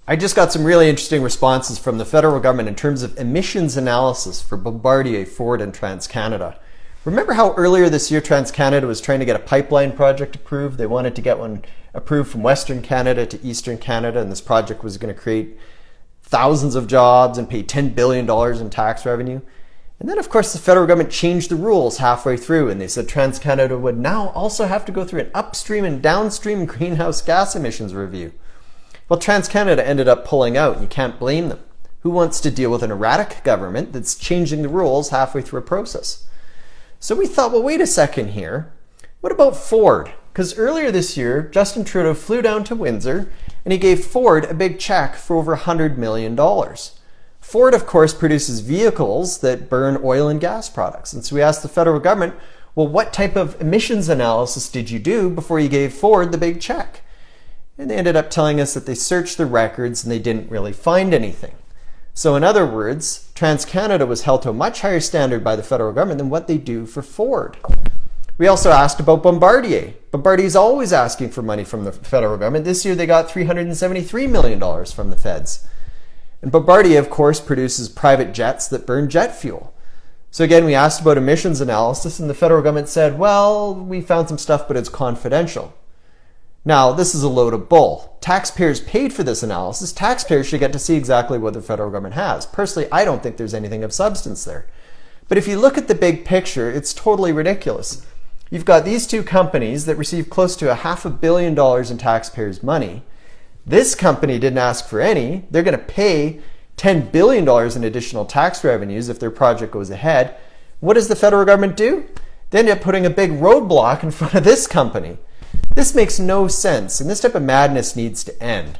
I just got some really interesting responses from the federal government in terms of emissions analysis for Bombardier, Ford, and TransCanada. Remember how earlier this year TransCanada was trying to get a pipeline project approved? They wanted to get one approved from Western Canada to Eastern Canada, and this project was going to create thousands of jobs and pay $10 billion in tax revenue. And then, of course, the federal government changed the rules halfway through, and they said TransCanada would now also have to go through an upstream and downstream greenhouse gas emissions review. Well, TransCanada ended up pulling out, and you can't blame them. Who wants to deal with an erratic government that's changing the rules halfway through a process? So we thought, well, wait a second here. What about Ford? Because earlier this year, Justin Trudeau flew down to Windsor, and he gave Ford a big check for over $100 million. Ford, of course, produces vehicles that burn oil and gas products. And so we asked the federal government, well, what type of emissions analysis did you do before you gave Ford the big check? And they ended up telling us that they searched the records and they didn't really find anything. So in other words, TransCanada was held to a much higher standard by the federal government than what they do for Ford. We also asked about Bombardier. Bombardier is always asking for money from the federal government. This year they got $373 million from the feds. And Bombardier, of course, produces private jets that burn jet fuel. So again, we asked about emissions analysis, and the federal government said, well, we found some stuff, but it's confidential. Now, this is a load of bull. Taxpayers paid for this analysis. Taxpayers should get to see exactly what the federal government has. Personally, I don't think there's anything of substance there. But if you look at the big picture, it's totally ridiculous. You've got these two companies that receive close to $500 million in taxpayers' money. This company didn't ask for any. They're going to pay $10 billion in additional tax revenues if their project goes ahead. What does the federal government do? They end up putting a big roadblock in front of this company. This makes no sense, and this type of madness needs to end.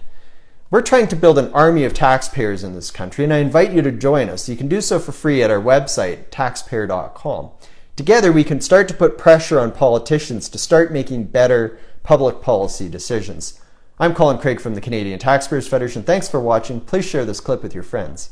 We're trying to build an army of taxpayers in this country, and I invite you to join us. You can do so for free at our website, taxpayer.com. Together, we can start to put pressure on politicians to start making better public policy decisions. I'm Colin Craig from the Canadian Taxpayers Federation. Thanks for watching. Please share this clip with your friends.